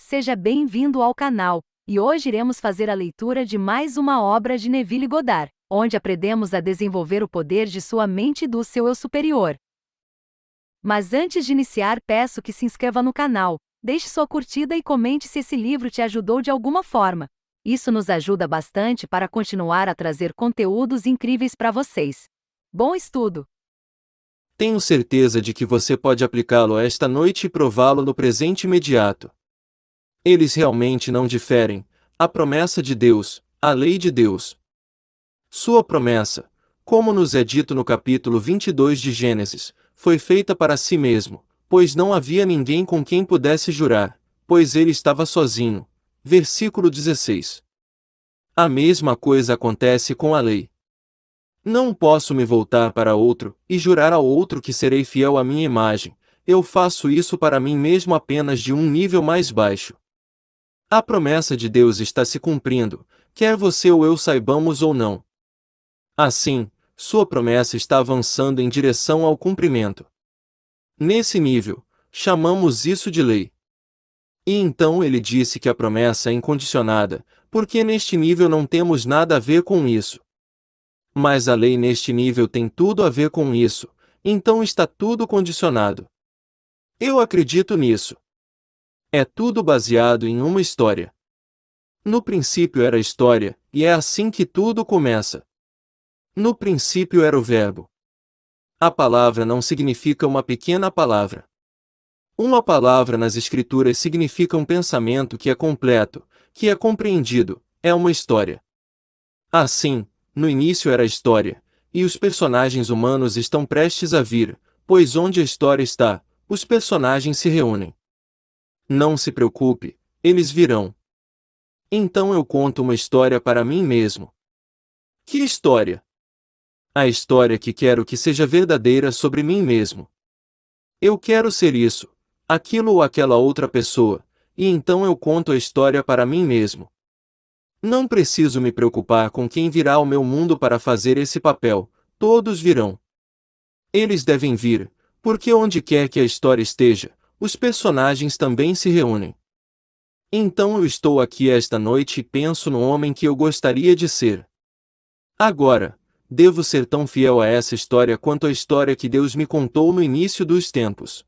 Seja bem-vindo ao canal, e hoje iremos fazer a leitura de mais uma obra de Neville Goddard, onde aprendemos a desenvolver o poder de sua mente e do seu eu superior. Mas antes de iniciar, peço que se inscreva no canal, deixe sua curtida e comente se esse livro te ajudou de alguma forma. Isso nos ajuda bastante para continuar a trazer conteúdos incríveis para vocês. Bom estudo! Tenho certeza de que você pode aplicá-lo esta noite e prová-lo no presente imediato. Eles realmente não diferem, a promessa de Deus, a lei de Deus. Sua promessa, como nos é dito no capítulo 22 de Gênesis, foi feita para si mesmo, pois não havia ninguém com quem pudesse jurar, pois ele estava sozinho. Versículo 16. A mesma coisa acontece com a lei. Não posso me voltar para outro, e jurar ao outro que serei fiel à minha imagem. Eu faço isso para mim mesmo apenas de um nível mais baixo. A promessa de Deus está se cumprindo, quer você ou eu saibamos ou não. Assim, sua promessa está avançando em direção ao cumprimento. Nesse nível, chamamos isso de lei. E então ele disse que a promessa é incondicionada, porque neste nível não temos nada a ver com isso. Mas a lei neste nível tem tudo a ver com isso, então está tudo condicionado. Eu acredito nisso. É tudo baseado em uma história. No princípio era a história, e é assim que tudo começa. No princípio era o Verbo. A palavra não significa uma pequena palavra. Uma palavra nas Escrituras significa um pensamento que é completo, que é compreendido, é uma história. Assim, no início era a história, e os personagens humanos estão prestes a vir, pois onde a história está, os personagens se reúnem. Não se preocupe, eles virão. Então eu conto uma história para mim mesmo. Que história? A história que quero que seja verdadeira sobre mim mesmo. Eu quero ser isso, aquilo ou aquela outra pessoa, e então eu conto a história para mim mesmo. Não preciso me preocupar com quem virá ao meu mundo para fazer esse papel, todos virão. Eles devem vir, porque onde quer que a história esteja, os personagens também se reúnem. Então eu estou aqui esta noite e penso no homem que eu gostaria de ser. Agora, devo ser tão fiel a essa história quanto a história que Deus me contou no início dos tempos.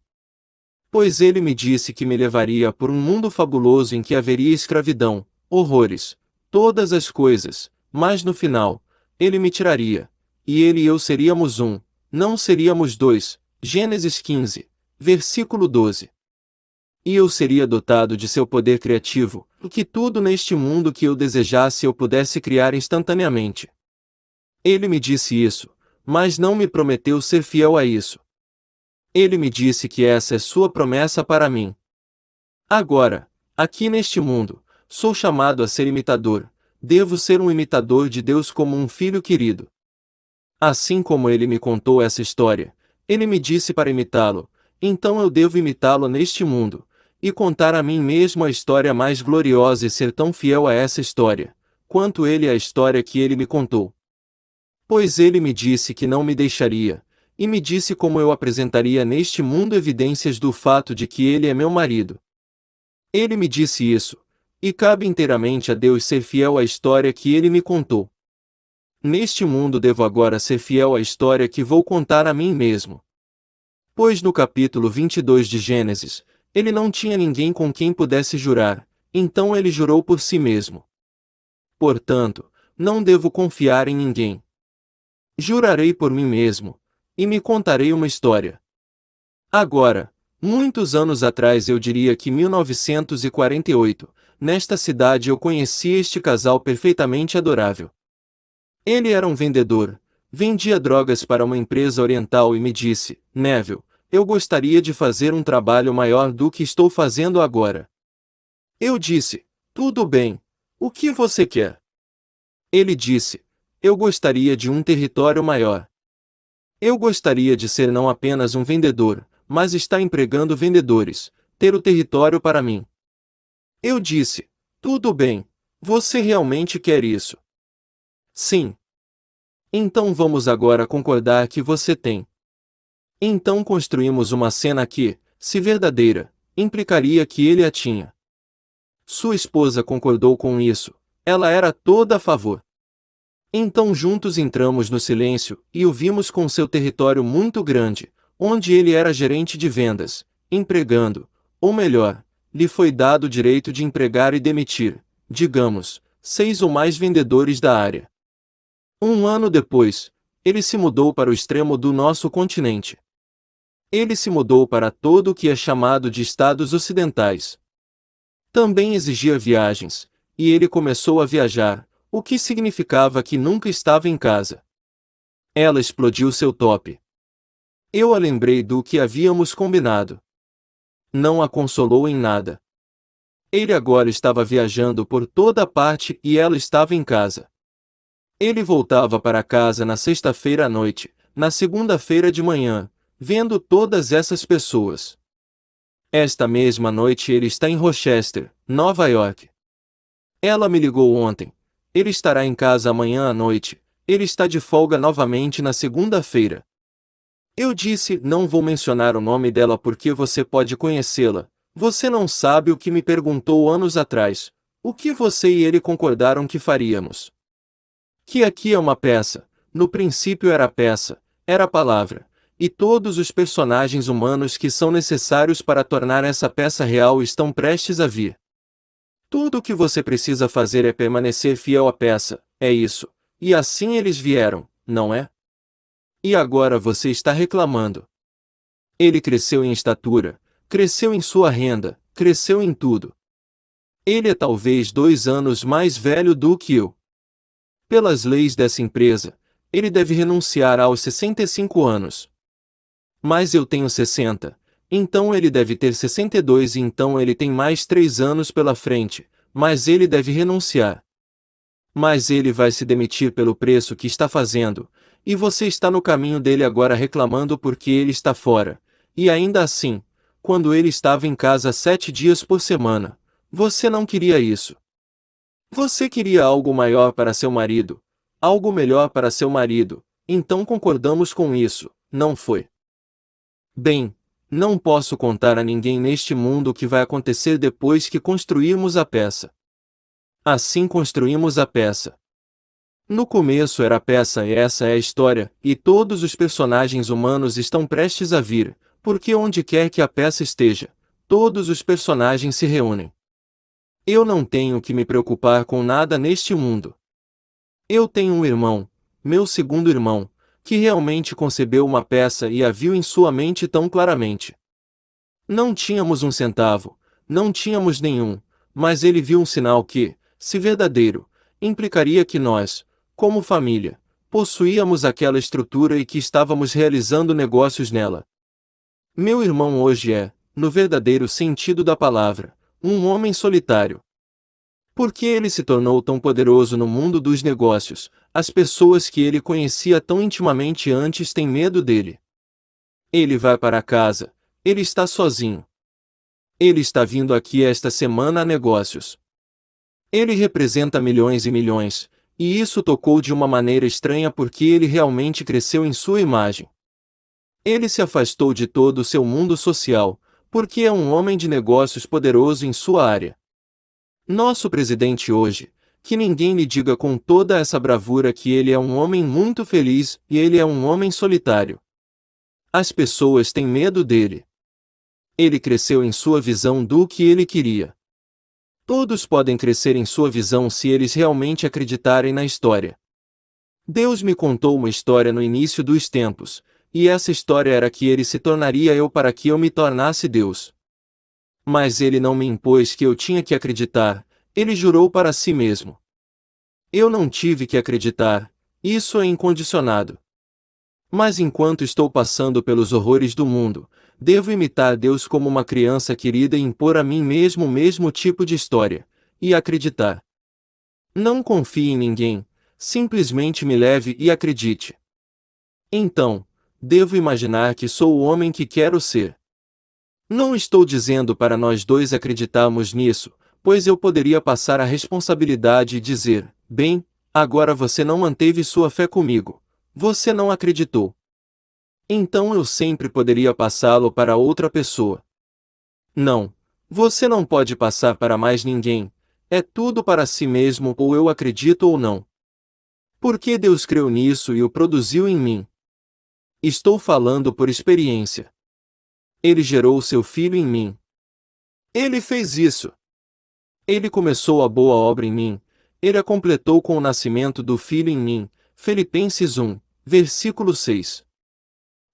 Pois ele me disse que me levaria por um mundo fabuloso em que haveria escravidão, horrores, todas as coisas, mas no final, ele me tiraria, e ele e eu seríamos um, não seríamos dois. Gênesis 15, versículo 12. E eu seria dotado de seu poder criativo, que tudo neste mundo que eu desejasse eu pudesse criar instantaneamente. Ele me disse isso, mas não me prometeu ser fiel a isso. Ele me disse que essa é sua promessa para mim. Agora, aqui neste mundo, sou chamado a ser imitador, devo ser um imitador de Deus como um filho querido. Assim como ele me contou essa história, ele me disse para imitá-lo, então eu devo imitá-lo neste mundo, e contar a mim mesmo a história mais gloriosa e ser tão fiel a essa história, quanto ele a história que ele me contou. Pois ele me disse que não me deixaria, e me disse como eu apresentaria neste mundo evidências do fato de que ele é meu marido. Ele me disse isso, e cabe inteiramente a Deus ser fiel à história que ele me contou. Neste mundo devo agora ser fiel à história que vou contar a mim mesmo. Pois no capítulo 22 de Gênesis, ele não tinha ninguém com quem pudesse jurar, então ele jurou por si mesmo. Portanto, não devo confiar em ninguém. Jurarei por mim mesmo, e me contarei uma história. Agora, muitos anos atrás eu diria que 1948, nesta cidade eu conheci este casal perfeitamente adorável. Ele era um vendedor, vendia drogas para uma empresa oriental e me disse, Neville, eu gostaria de fazer um trabalho maior do que estou fazendo agora. Eu disse, tudo bem, o que você quer? Ele disse, eu gostaria de um território maior. Eu gostaria de ser não apenas um vendedor, mas estar empregando vendedores, ter o território para mim. Eu disse, tudo bem, você realmente quer isso? Sim. Então vamos agora concordar que você tem. Então construímos uma cena que, se verdadeira, implicaria que ele a tinha. Sua esposa concordou com isso, ela era toda a favor. Então juntos entramos no silêncio, e o vimos com seu território muito grande, onde ele era gerente de vendas, empregando, ou melhor, lhe foi dado o direito de empregar e demitir, digamos, 6 ou mais vendedores da área. Um ano depois, ele se mudou para o extremo do nosso continente. Ele se mudou para todo o que é chamado de Estados Ocidentais. Também exigia viagens, e ele começou a viajar, o que significava que nunca estava em casa. Ela explodiu seu top. Eu a lembrei do que havíamos combinado. Não a consolou em nada. Ele agora estava viajando por toda parte e ela estava em casa. Ele voltava para casa na sexta-feira à noite, na segunda-feira de manhã, vendo todas essas pessoas. Esta mesma noite ele está em Rochester, Nova York. Ela me ligou ontem. Ele estará em casa amanhã à noite. Ele está de folga novamente na segunda-feira. Eu disse, não vou mencionar o nome dela porque você pode conhecê-la. Você não sabe o que me perguntou anos atrás. O que você e ele concordaram que faríamos? Que aqui é uma peça. No princípio era peça, era palavra. E todos os personagens humanos que são necessários para tornar essa peça real estão prestes a vir. Tudo o que você precisa fazer é permanecer fiel à peça, é isso. E assim eles vieram, não é? E agora você está reclamando. Ele cresceu em estatura, cresceu em sua renda, cresceu em tudo. Ele é talvez 2 anos mais velho do que eu. Pelas leis dessa empresa, ele deve renunciar aos 65 anos. Mas eu tenho 60. Então ele deve ter 62 e então ele tem mais 3 anos pela frente, mas ele deve renunciar. Mas ele vai se demitir pelo preço que está fazendo, e você está no caminho dele agora reclamando porque ele está fora, e ainda assim, quando ele estava em casa 7 dias por semana, você não queria isso. Você queria algo maior para seu marido, algo melhor para seu marido, então concordamos com isso, não foi? Bem, não posso contar a ninguém neste mundo o que vai acontecer depois que construirmos a peça. Assim construímos a peça. No começo era a peça e essa é a história, e todos os personagens humanos estão prestes a vir, porque onde quer que a peça esteja, todos os personagens se reúnem. Eu não tenho que me preocupar com nada neste mundo. Eu tenho um irmão, meu segundo irmão, que realmente concebeu uma peça e a viu em sua mente tão claramente. Não tínhamos um centavo, não tínhamos nenhum, mas ele viu um sinal que, se verdadeiro, implicaria que nós, como família, possuíamos aquela estrutura e que estávamos realizando negócios nela. Meu irmão hoje é, no verdadeiro sentido da palavra, um homem solitário. Porque ele se tornou tão poderoso no mundo dos negócios, as pessoas que ele conhecia tão intimamente antes têm medo dele. Ele vai para casa, ele está sozinho. Ele está vindo aqui esta semana a negócios. Ele representa milhões e milhões, e isso tocou de uma maneira estranha porque ele realmente cresceu em sua imagem. Ele se afastou de todo o seu mundo social, porque é um homem de negócios poderoso em sua área. Nosso presidente hoje, que ninguém lhe diga com toda essa bravura que ele é um homem muito feliz e ele é um homem solitário. As pessoas têm medo dele. Ele cresceu em sua visão do que ele queria. Todos podem crescer em sua visão se eles realmente acreditarem na história. Deus me contou uma história no início dos tempos, e essa história era que ele se tornaria eu para que eu me tornasse Deus. Mas ele não me impôs que eu tinha que acreditar, ele jurou para si mesmo. Eu não tive que acreditar, isso é incondicionado. Mas enquanto estou passando pelos horrores do mundo, devo imitar Deus como uma criança querida e impor a mim mesmo o mesmo tipo de história, e acreditar. Não confie em ninguém, simplesmente me leve e acredite. Então, devo imaginar que sou o homem que quero ser. Não estou dizendo para nós dois acreditarmos nisso, pois eu poderia passar a responsabilidade e dizer, bem, agora você não manteve sua fé comigo, você não acreditou. Então eu sempre poderia passá-lo para outra pessoa. Não, Você não pode passar para mais ninguém, é tudo para si mesmo, ou eu acredito ou não. Porque Deus creu nisso e o produziu em mim. Estou falando por experiência. Ele gerou seu filho em mim. Ele fez isso. Ele começou a boa obra em mim, ele a completou com o nascimento do filho em mim. Filipenses 1, versículo 6.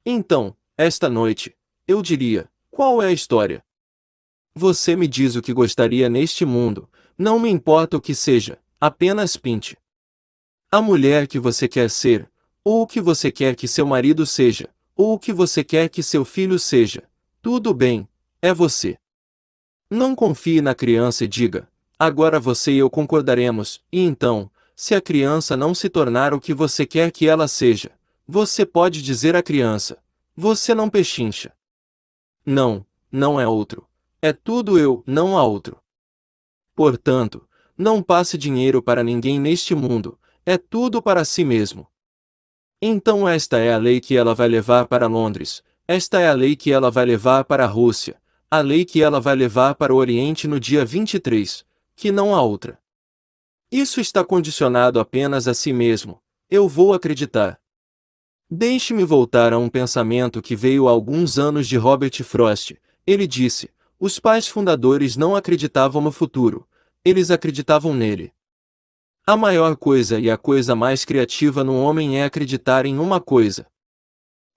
Então, esta noite, eu diria: qual é a história? Você me diz o que gostaria neste mundo, não me importa o que seja, apenas pinte. A mulher que você quer ser, ou o que você quer que seu marido seja, ou o que você quer que seu filho seja, tudo bem, é você. Não confie na criança e diga: agora você e eu concordaremos, e então, se a criança não se tornar o que você quer que ela seja, você pode dizer à criança: você não pechincha. Não, não é outro. É tudo eu, não há outro. Portanto, não passe dinheiro para ninguém neste mundo, é tudo para si mesmo. Então esta é a lei que ela vai levar para Londres, esta é a lei que ela vai levar para a Rússia, a lei que ela vai levar para o Oriente no dia 23, que não há outra. Isso está condicionado apenas a si mesmo, eu vou acreditar. Deixe-me voltar a um pensamento que veio há alguns anos de Robert Frost. Ele disse: os pais fundadores não acreditavam no futuro, eles acreditavam nele. A maior coisa e a coisa mais criativa no homem é acreditar em uma coisa.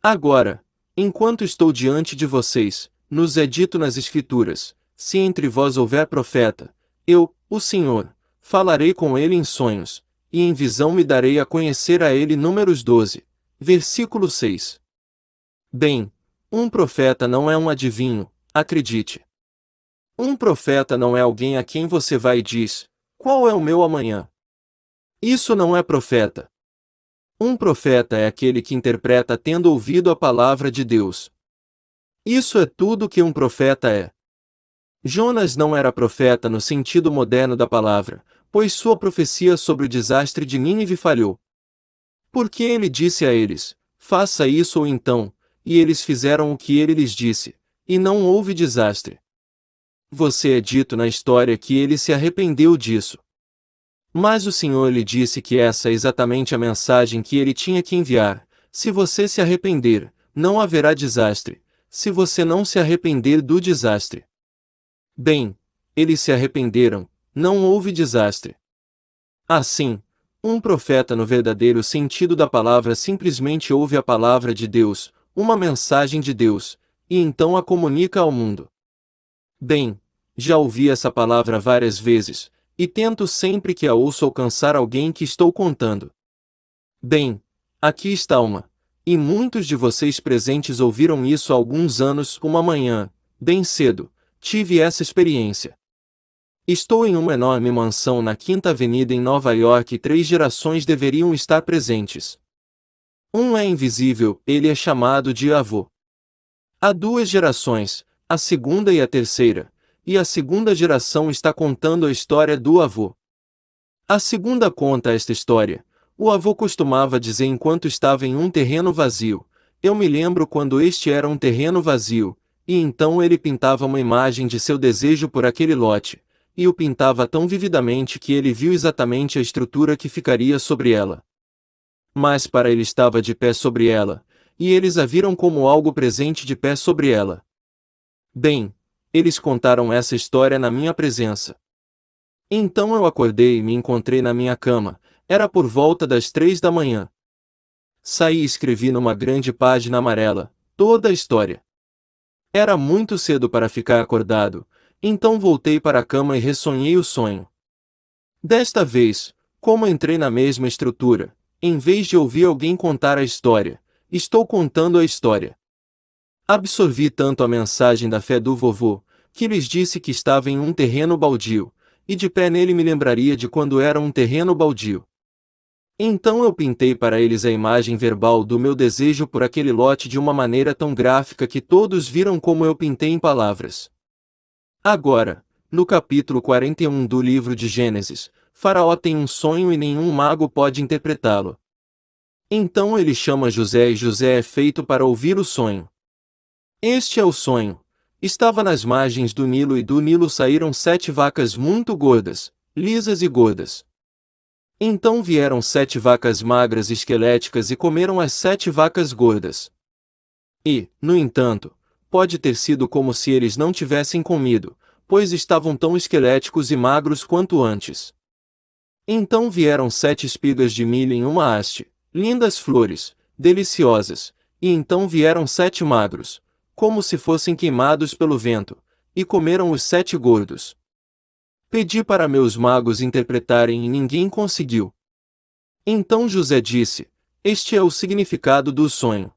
Agora, enquanto estou diante de vocês, nos é dito nas Escrituras: se entre vós houver profeta, eu, o Senhor, falarei com ele em sonhos, e em visão me darei a conhecer a ele. Números 12, versículo 6. Bem, um profeta não é um adivinho, acredite. Um profeta não é alguém a quem você vai e diz: qual é o meu amanhã? Isso não é profeta. Um profeta é aquele que interpreta tendo ouvido a palavra de Deus. Isso é tudo que um profeta é. Jonas não era profeta no sentido moderno da palavra, pois sua profecia sobre o desastre de Nínive falhou. Porque ele disse a eles: faça isso ou então, e eles fizeram o que ele lhes disse, e não houve desastre. Você é dito na história que ele se arrependeu disso. Mas o Senhor lhe disse que essa é exatamente a mensagem que ele tinha que enviar: se você se arrepender, não haverá desastre, se você não se arrepender do desastre. Bem, eles se arrependeram, não houve desastre. Assim, um profeta no verdadeiro sentido da palavra simplesmente ouve a palavra de Deus, uma mensagem de Deus, e então a comunica ao mundo. Bem, já ouvi essa palavra várias vezes, e tento sempre que a ouço alcançar alguém que estou contando. Bem, aqui está uma. E muitos de vocês presentes ouviram isso há alguns anos. Uma manhã, bem cedo, tive essa experiência. Estou em uma enorme mansão na Quinta Avenida em Nova York e 3 gerações deveriam estar presentes. Um é invisível, ele é chamado de avô. Há 2 gerações, a segunda e a terceira, e a segunda geração está contando a história do avô. A segunda conta esta história. O avô costumava dizer enquanto estava em um terreno vazio: eu me lembro quando este era um terreno vazio, e então ele pintava uma imagem de seu desejo por aquele lote, e o pintava tão vividamente que ele viu exatamente a estrutura que ficaria sobre ela. Mas para ele estava de pé sobre ela, e eles a viram como algo presente de pé sobre ela. Bem, eles contaram essa história na minha presença. Então eu acordei e me encontrei na minha cama, era por volta das 3 da manhã. Saí e escrevi numa grande página amarela, toda a história. Era muito cedo para ficar acordado, então voltei para a cama e ressonhei o sonho. Desta vez, como entrei na mesma estrutura, em vez de ouvir alguém contar a história, estou contando a história. Absorvi tanto a mensagem da fé do vovô, que lhes disse que estava em um terreno baldio, e de pé nele me lembraria de quando era um terreno baldio. Então eu pintei para eles a imagem verbal do meu desejo por aquele lote de uma maneira tão gráfica que todos viram como eu pintei em palavras. Agora, no capítulo 41 do livro de Gênesis, Faraó tem um sonho e nenhum mago pode interpretá-lo. Então ele chama José e José é feito para ouvir o sonho. Este é o sonho. Estava nas margens do Nilo e do Nilo saíram 7 vacas muito gordas, lisas e gordas. Então vieram 7 vacas magras e esqueléticas e comeram as 7 vacas gordas. E, no entanto, pode ter sido como se eles não tivessem comido, pois estavam tão esqueléticos e magros quanto antes. Então vieram 7 espigas de milho em uma haste, lindas flores, deliciosas, e então vieram 7 magros, como se fossem queimados pelo vento, e comeram os 7 gordos. Pedi para meus magos interpretarem e ninguém conseguiu. Então José disse: Este é o significado do sonho.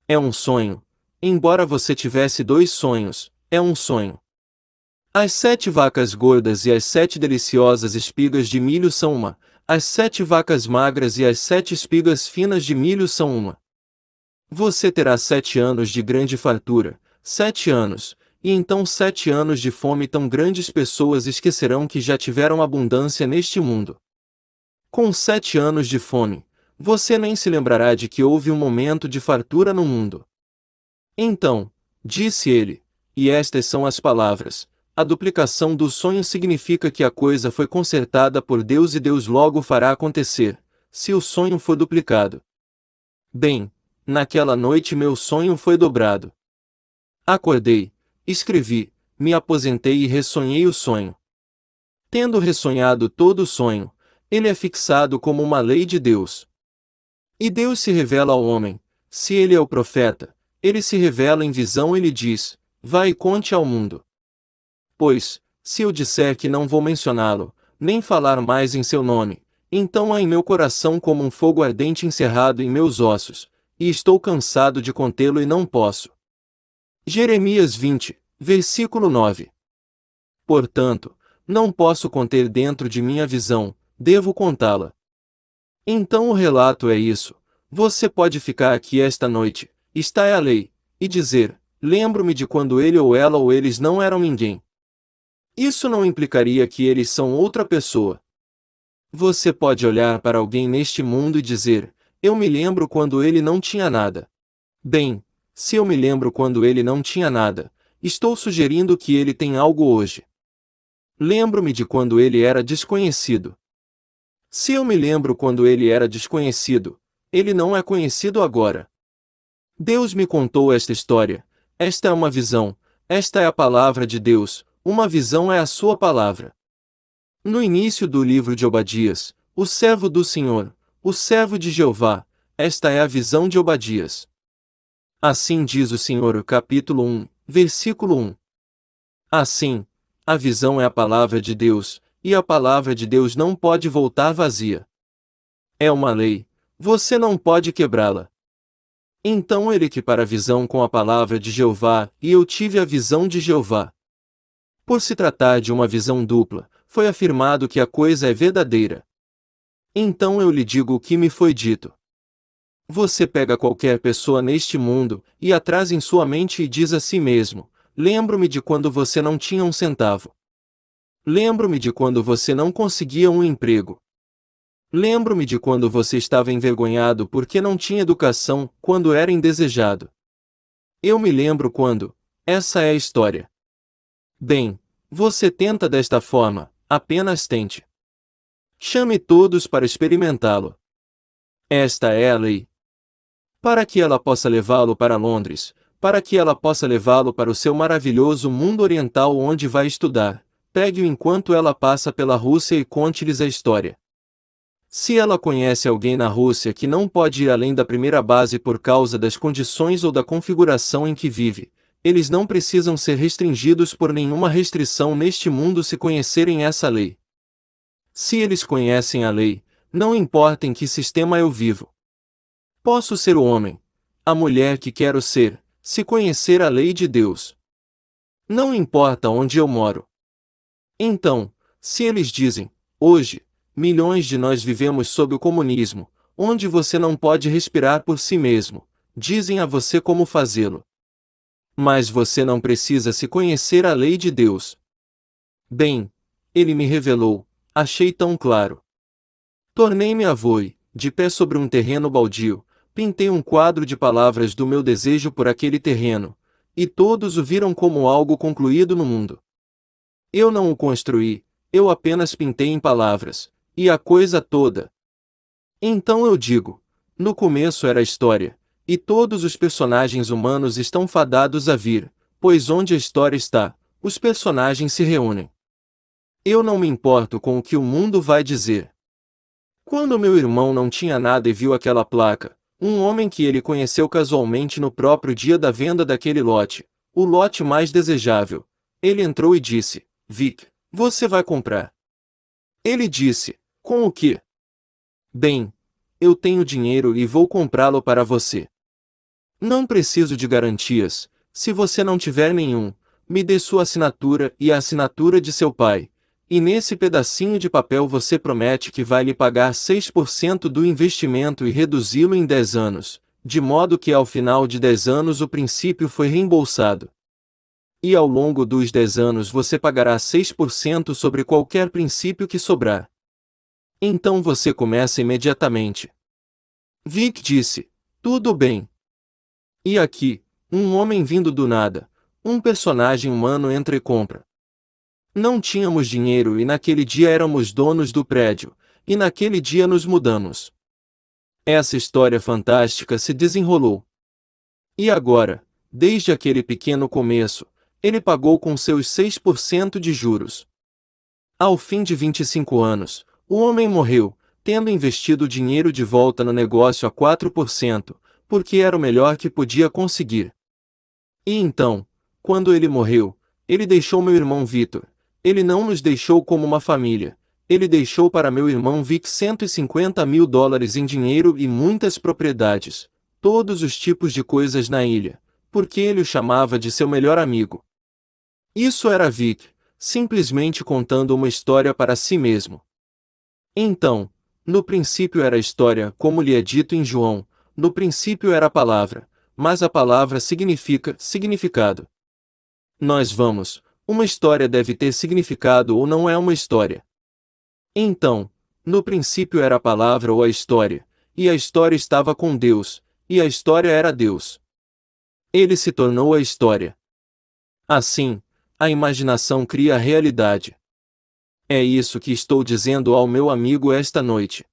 É um sonho. Embora você tivesse 2 sonhos, é um sonho. As 7 vacas gordas e as 7 deliciosas espigas de milho são uma, as 7 vacas magras e as 7 espigas finas de milho são uma. Você terá 7 anos de grande fartura, 7 anos, e então 7 anos de fome tão grandes pessoas esquecerão que já tiveram abundância neste mundo. Com 7 anos de fome, você nem se lembrará de que houve um momento de fartura no mundo. Então, disse ele, e estas são as palavras: a duplicação do sonho significa que a coisa foi consertada por Deus e Deus logo fará acontecer, se o sonho for duplicado. Bem, naquela noite meu sonho foi dobrado. Acordei, escrevi, me aposentei e ressonhei o sonho. Tendo ressonhado todo o sonho, ele é fixado como uma lei de Deus. E Deus se revela ao homem, se ele é o profeta, ele se revela em visão e lhe diz: vai e conte ao mundo. Pois, se eu disser que não vou mencioná-lo, nem falar mais em seu nome, então há em meu coração como um fogo ardente encerrado em meus ossos, e estou cansado de contê-lo e não posso. Jeremias 20, versículo 9. Portanto, não posso conter dentro de minha visão, devo contá-la. Então o relato é isso: você pode ficar aqui esta noite, está é a lei, e dizer: lembro-me de quando ele ou ela ou eles não eram ninguém. Isso não implicaria que eles são outra pessoa. Você pode olhar para alguém neste mundo e dizer: eu me lembro quando ele não tinha nada. Bem, se eu me lembro quando ele não tinha nada, estou sugerindo que ele tem algo hoje. Lembro-me de quando ele era desconhecido. Se eu me lembro quando ele era desconhecido, ele não é conhecido agora. Deus me contou esta história, esta é uma visão, esta é a palavra de Deus, uma visão é a sua palavra. No início do livro de Obadias, o servo do Senhor, o servo de Jeová, esta é a visão de Obadias. Assim diz o Senhor, capítulo 1, versículo 1. Assim, a visão é a palavra de Deus, e a palavra de Deus não pode voltar vazia. É uma lei, você não pode quebrá-la. Então ele equipara a visão com a palavra de Jeová, e eu tive a visão de Jeová. Por se tratar de uma visão dupla, foi afirmado que a coisa é verdadeira. Então eu lhe digo o que me foi dito. Você pega qualquer pessoa neste mundo, e a traz em sua mente e diz a si mesmo: lembro-me de quando você não tinha um centavo. Lembro-me de quando você não conseguia um emprego. Lembro-me de quando você estava envergonhado porque não tinha educação, quando era indesejado. Eu me lembro quando. Essa é a história. Bem, você tenta desta forma, apenas tente. Chame todos para experimentá-lo. Esta é a lei. Para que ela possa levá-lo para Londres, para que ela possa levá-lo para o seu maravilhoso mundo oriental onde vai estudar, pegue-o enquanto ela passa pela Rússia e conte-lhes a história. Se ela conhece alguém na Rússia que não pode ir além da primeira base por causa das condições ou da configuração em que vive, eles não precisam ser restringidos por nenhuma restrição neste mundo se conhecerem essa lei. Se eles conhecem a lei, não importa em que sistema eu vivo. Posso ser o homem, a mulher que quero ser, se conhecer a lei de Deus. Não importa onde eu moro. Então, se eles dizem: hoje, milhões de nós vivemos sob o comunismo, onde você não pode respirar por si mesmo, dizem a você como fazê-lo. Mas você não precisa se conhecer a lei de Deus. Bem, ele me revelou, achei tão claro. Tornei-me avô e, de pé sobre um terreno baldio, pintei um quadro de palavras do meu desejo por aquele terreno, e todos o viram como algo concluído no mundo. Eu não o construí, eu apenas pintei em palavras, e a coisa toda. Então eu digo, no começo era a história, e todos os personagens humanos estão fadados a vir, pois onde a história está, os personagens se reúnem. Eu não me importo com o que o mundo vai dizer. Quando meu irmão não tinha nada e viu aquela placa, um homem que ele conheceu casualmente no próprio dia da venda daquele lote, o lote mais desejável, ele entrou e disse: Vic, você vai comprar? Ele disse: com o quê? Bem, eu tenho dinheiro e vou comprá-lo para você. Não preciso de garantias, se você não tiver nenhum, me dê sua assinatura e a assinatura de seu pai. E nesse pedacinho de papel você promete que vai lhe pagar 6% do investimento e reduzi-lo em 10 anos, de modo que ao final de 10 anos o princípio foi reembolsado. E ao longo dos 10 anos você pagará 6% sobre qualquer princípio que sobrar. Então você começa imediatamente. Vic disse: tudo bem. E aqui, um homem vindo do nada, um personagem humano entra e compra. Não tínhamos dinheiro e naquele dia éramos donos do prédio, e naquele dia nos mudamos. Essa história fantástica se desenrolou. E agora, desde aquele pequeno começo, ele pagou com seus 6% de juros. Ao fim de 25 anos, o homem morreu, tendo investido o dinheiro de volta no negócio a 4%, porque era o melhor que podia conseguir. E então, quando ele morreu, ele deixou meu irmão Vitor. Ele não nos deixou como uma família. Ele deixou para meu irmão Vic $150.000 em dinheiro e muitas propriedades, todos os tipos de coisas na ilha, porque ele o chamava de seu melhor amigo. Isso era Vic, simplesmente contando uma história para si mesmo. Então, no princípio era a história, como lhe é dito em João, no princípio era a palavra, mas a palavra significa significado. Nós vamos, uma história deve ter significado ou não é uma história. Então, no princípio era a palavra ou a história, e a história estava com Deus, e a história era Deus. Ele se tornou a história. Assim, a imaginação cria a realidade. É isso que estou dizendo ao meu amigo esta noite.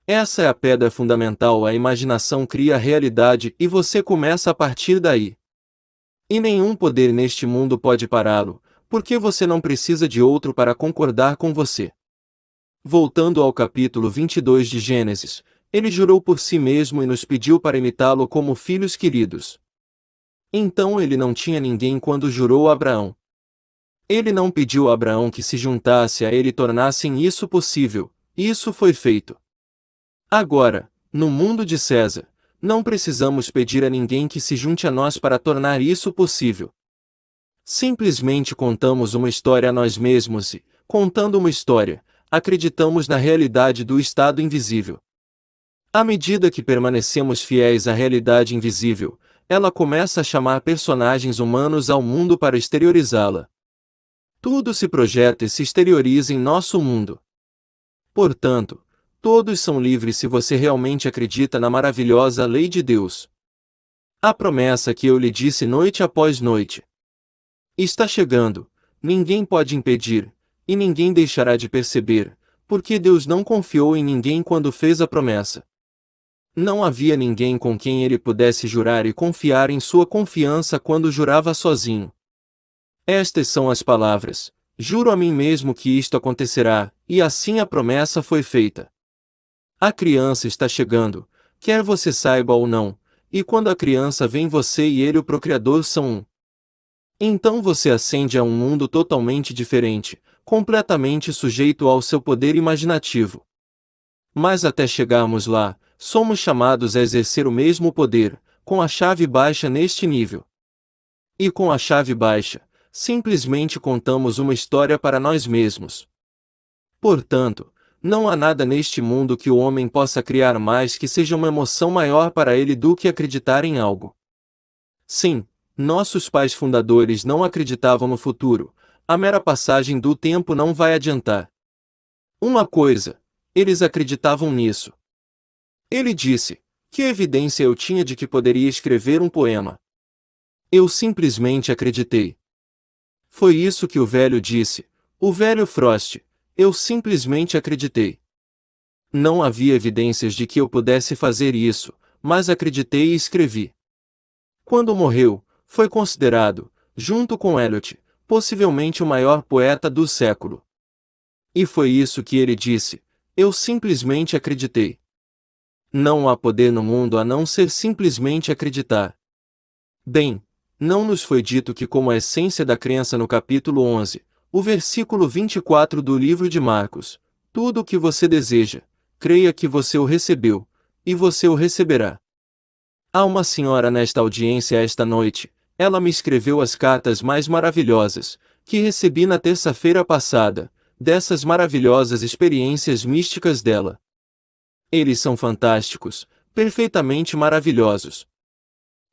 Essa é a pedra fundamental, a imaginação cria a realidade e você começa a partir daí. E nenhum poder neste mundo pode pará-lo, porque você não precisa de outro para concordar com você. Voltando ao capítulo 22 de Gênesis, ele jurou por si mesmo e nos pediu para imitá-lo como filhos queridos. Então ele não tinha ninguém quando jurou a Abraão. Ele não pediu a Abraão que se juntasse a ele e tornassem isso possível, isso foi feito. Agora, no mundo de César, não precisamos pedir a ninguém que se junte a nós para tornar isso possível. Simplesmente contamos uma história a nós mesmos e, contando uma história, acreditamos na realidade do estado invisível. À medida que permanecemos fiéis à realidade invisível, ela começa a chamar personagens humanos ao mundo para exteriorizá-la. Tudo se projeta e se exterioriza em nosso mundo. Portanto, todos são livres se você realmente acredita na maravilhosa lei de Deus. A promessa que eu lhe disse noite após noite está chegando, ninguém pode impedir, e ninguém deixará de perceber, porque Deus não confiou em ninguém quando fez a promessa. Não havia ninguém com quem ele pudesse jurar e confiar em sua confiança quando jurava sozinho. Estas são as palavras: juro a mim mesmo que isto acontecerá, e assim a promessa foi feita. A criança está chegando, quer você saiba ou não, e quando a criança vem você e ele o procriador são um. Então você ascende a um mundo totalmente diferente, completamente sujeito ao seu poder imaginativo. Mas até chegarmos lá, somos chamados a exercer o mesmo poder, com a chave baixa neste nível. E com a chave baixa, simplesmente contamos uma história para nós mesmos. Portanto, não há nada neste mundo que o homem possa criar mais que seja uma emoção maior para ele do que acreditar em algo. Sim, nossos pais fundadores não acreditavam no futuro, a mera passagem do tempo não vai adiantar. Uma coisa, eles acreditavam nisso. Ele disse: que evidência eu tinha de que poderia escrever um poema? Eu simplesmente acreditei. Foi isso que o velho disse, o velho Frost. Eu simplesmente acreditei. Não havia evidências de que eu pudesse fazer isso, mas acreditei e escrevi. Quando morreu, foi considerado, junto com Eliot, possivelmente o maior poeta do século. E foi isso que ele disse, eu simplesmente acreditei. Não há poder no mundo a não ser simplesmente acreditar. Bem, não nos foi dito que como a essência da crença no capítulo 11, o versículo 24 do livro de Marcos, tudo o que você deseja, creia que você o recebeu, e você o receberá. Há uma senhora nesta audiência esta noite, ela me escreveu as cartas mais maravilhosas, que recebi na terça-feira passada, dessas maravilhosas experiências místicas dela. Eles são fantásticos, perfeitamente maravilhosos.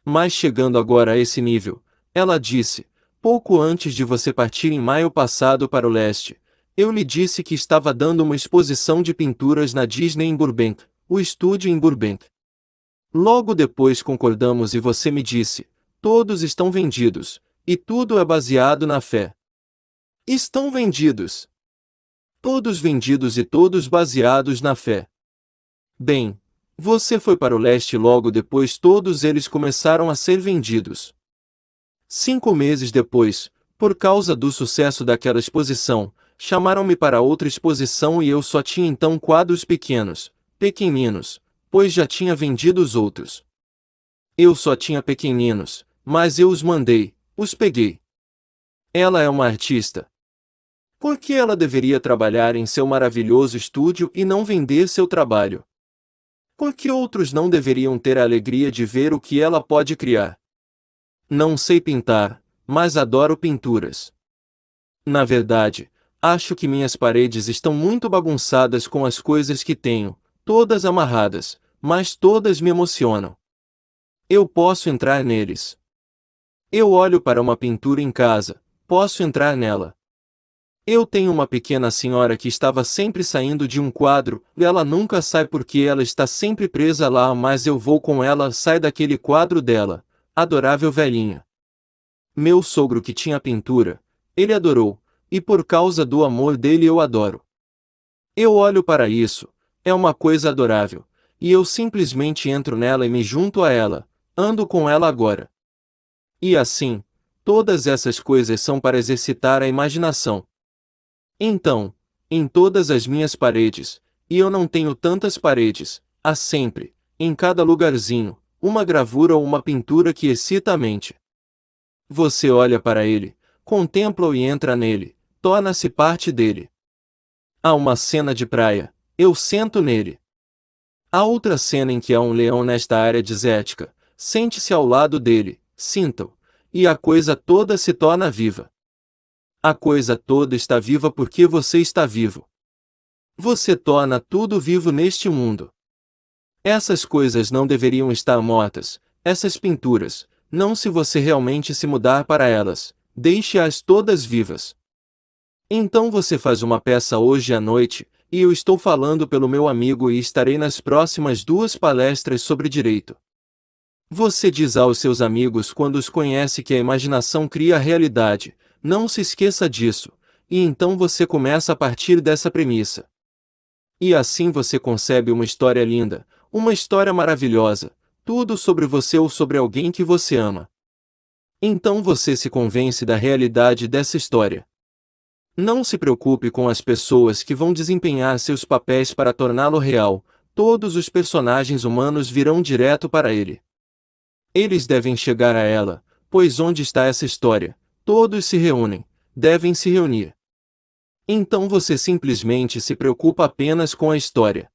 Mas chegando agora a esse nível, ela disse, pouco antes de você partir em maio passado para o leste, eu lhe disse que estava dando uma exposição de pinturas na Disney em Burbank, o estúdio em Burbank. Logo depois concordamos e você me disse, todos estão vendidos, e tudo é baseado na fé. Estão vendidos. Todos vendidos e todos baseados na fé. Bem, você foi para o leste e logo depois todos eles começaram a ser vendidos. 5 meses depois, por causa do sucesso daquela exposição, chamaram-me para outra exposição e eu só tinha então quadros pequeninos, pois já tinha vendido os outros. Eu só tinha pequeninos, mas eu os mandei, os peguei. Ela é uma artista. Por que ela deveria trabalhar em seu maravilhoso estúdio e não vender seu trabalho? Por que outros não deveriam ter a alegria de ver o que ela pode criar? Não sei pintar, mas adoro pinturas. Na verdade, acho que minhas paredes estão muito bagunçadas com as coisas que tenho, todas amarradas, mas todas me emocionam. Eu posso entrar neles. Eu olho para uma pintura em casa, posso entrar nela. Eu tenho uma pequena senhora que estava sempre saindo de um quadro, e ela nunca sai porque ela está sempre presa lá, mas eu vou com ela, sai daquele quadro dela, adorável velhinha. Meu sogro que tinha pintura, ele adorou, e por causa do amor dele eu adoro. Eu olho para isso, é uma coisa adorável, e eu simplesmente entro nela e me junto a ela, ando com ela agora. E assim, todas essas coisas são para exercitar a imaginação. Então, em todas as minhas paredes, e eu não tenho tantas paredes, há sempre, em cada lugarzinho, uma gravura ou uma pintura que excita a mente. Você olha para ele, contempla-o e entra nele, torna-se parte dele. Há uma cena de praia, eu sento nele. Há outra cena em que há um leão nesta área desértica, sente-se ao lado dele, sinta-o, e a coisa toda se torna viva. A coisa toda está viva porque você está vivo. Você torna tudo vivo neste mundo. Essas coisas não deveriam estar mortas, essas pinturas, não se você realmente se mudar para elas, deixe-as todas vivas. Então você faz uma peça hoje à noite, e eu estou falando pelo meu amigo e estarei nas próximas 2 palestras sobre direito. Você diz aos seus amigos quando os conhece que a imaginação cria a realidade, não se esqueça disso, e então você começa a partir dessa premissa. E assim você concebe uma história linda, uma história maravilhosa, tudo sobre você ou sobre alguém que você ama. Então você se convence da realidade dessa história. Não se preocupe com as pessoas que vão desempenhar seus papéis para torná-lo real, todos os personagens humanos virão direto para ele. Eles devem chegar a ela, pois onde está essa história? Todos se reúnem, devem se reunir. Então você simplesmente se preocupa apenas com a história.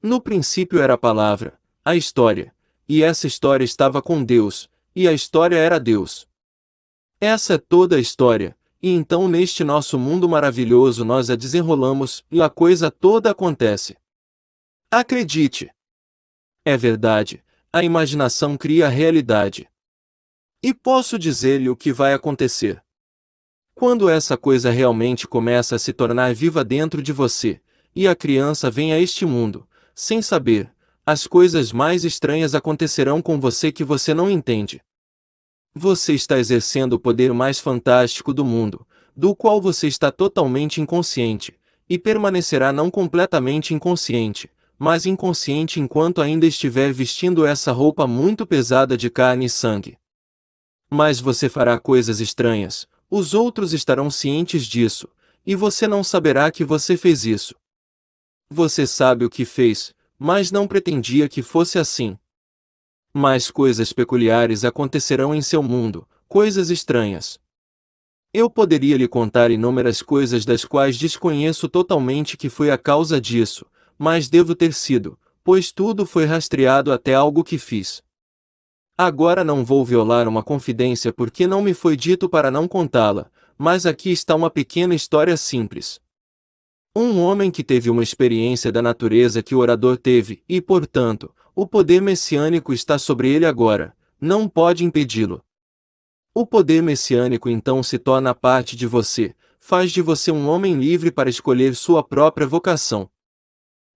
No princípio era a palavra, a história, e essa história estava com Deus, e a história era Deus. Essa é toda a história, e então neste nosso mundo maravilhoso nós a desenrolamos, e a coisa toda acontece. Acredite! É verdade, a imaginação cria a realidade. E posso dizer-lhe o que vai acontecer. Quando essa coisa realmente começa a se tornar viva dentro de você, e a criança vem a este mundo, sem saber, as coisas mais estranhas acontecerão com você que você não entende. Você está exercendo o poder mais fantástico do mundo, do qual você está totalmente inconsciente, e permanecerá não completamente inconsciente, mas inconsciente enquanto ainda estiver vestindo essa roupa muito pesada de carne e sangue. Mas você fará coisas estranhas, os outros estarão cientes disso, e você não saberá que você fez isso. Você sabe o que fez, mas não pretendia que fosse assim. Mas coisas peculiares acontecerão em seu mundo, coisas estranhas. Eu poderia lhe contar inúmeras coisas das quais desconheço totalmente que foi a causa disso, mas devo ter sido, pois tudo foi rastreado até algo que fiz. Agora não vou violar uma confidência porque não me foi dito para não contá-la, mas aqui está uma pequena história simples. Um homem que teve uma experiência da natureza que o orador teve, e portanto, o poder messiânico está sobre ele agora, não pode impedi-lo. O poder messiânico então se torna parte de você, faz de você um homem livre para escolher sua própria vocação.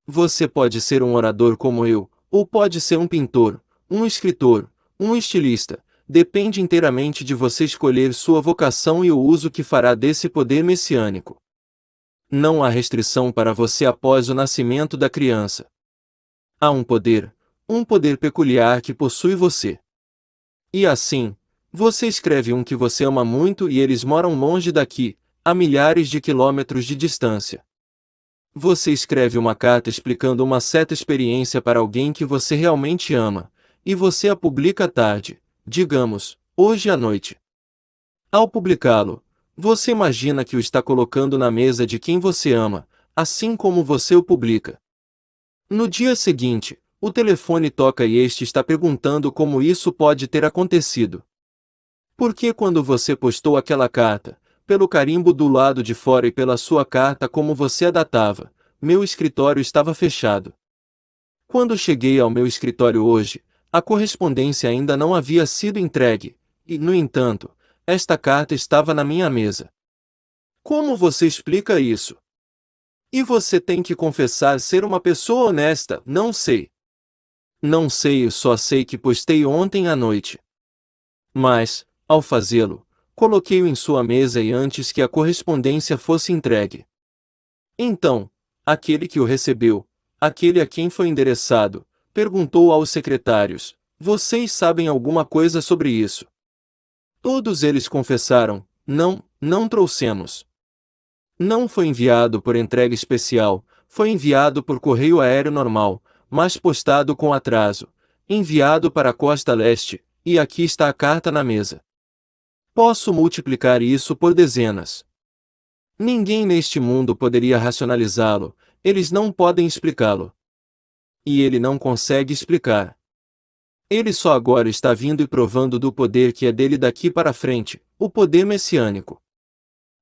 Você pode ser um orador como eu, ou pode ser um pintor, um escritor, um estilista, depende inteiramente de você escolher sua vocação e o uso que fará desse poder messiânico. Não há restrição para você após o nascimento da criança. Há um poder peculiar que possui você. E assim, você escreve um que você ama muito e eles moram longe daqui, a milhares de quilômetros de distância. Você escreve uma carta explicando uma certa experiência para alguém que você realmente ama, e você a publica à tarde, digamos, hoje à noite. Ao publicá-lo, você imagina que o está colocando na mesa de quem você ama, assim como você o publica. No dia seguinte, o telefone toca e este está perguntando como isso pode ter acontecido. Porque quando você postou aquela carta, pelo carimbo do lado de fora e pela sua carta como você a datava, meu escritório estava fechado. Quando cheguei ao meu escritório hoje, a correspondência ainda não havia sido entregue, e, no entanto, esta carta estava na minha mesa. Como você explica isso? E você tem que confessar ser uma pessoa honesta, não sei. Não sei, eu só sei que postei ontem à noite. Mas, ao fazê-lo, coloquei-o em sua mesa e antes que a correspondência fosse entregue. Então, aquele que o recebeu, aquele a quem foi endereçado, perguntou aos secretários: vocês sabem alguma coisa sobre isso? Todos eles confessaram: não trouxemos. Não foi enviado por entrega especial, foi enviado por correio aéreo normal, mas postado com atraso, enviado para a costa leste, e aqui está a carta na mesa. Posso multiplicar isso por dezenas. Ninguém neste mundo poderia racionalizá-lo, eles não podem explicá-lo. E ele não consegue explicar. Ele só agora está vindo e provando do poder que é dele daqui para frente, o poder messiânico.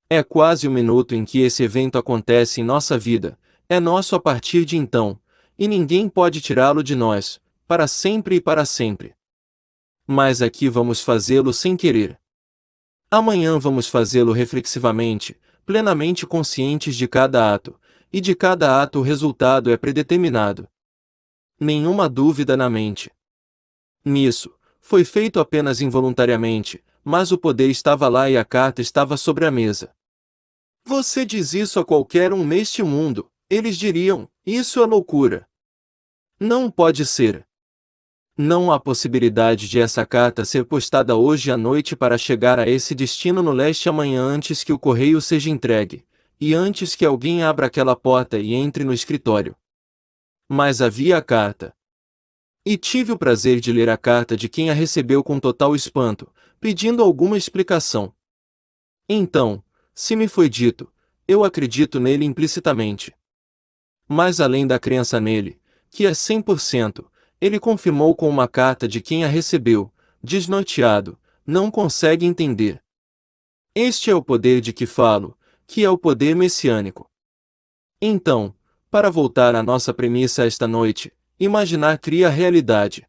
É quase o minuto em que esse evento acontece em nossa vida, é nosso a partir de então, e ninguém pode tirá-lo de nós, para sempre e para sempre. Mas aqui vamos fazê-lo sem querer. Amanhã vamos fazê-lo reflexivamente, plenamente conscientes de cada ato, e de cada ato o resultado é predeterminado. Nenhuma dúvida na mente. Nisso, foi feito apenas involuntariamente, mas o poder estava lá e a carta estava sobre a mesa. Você diz isso a qualquer um neste mundo, eles diriam: isso é loucura. Não pode ser. Não há possibilidade de essa carta ser postada hoje à noite para chegar a esse destino no leste amanhã antes que o correio seja entregue, e antes que alguém abra aquela porta e entre no escritório. Mas havia a carta. E tive o prazer de ler a carta de quem a recebeu com total espanto, pedindo alguma explicação. Então, se me foi dito, eu acredito nele implicitamente. Mas além da crença nele, que é 100%, ele confirmou com uma carta de quem a recebeu, desnorteado, não consegue entender. Este é o poder de que falo, que é o poder messiânico. Então, para voltar à nossa premissa esta noite, imaginar cria realidade.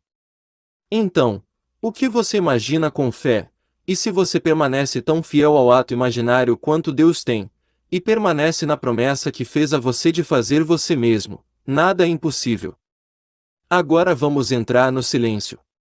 Então, o que você imagina com fé, e se você permanece tão fiel ao ato imaginário quanto Deus tem, e permanece na promessa que fez a você de fazer você mesmo, nada é impossível. Agora vamos entrar no silêncio.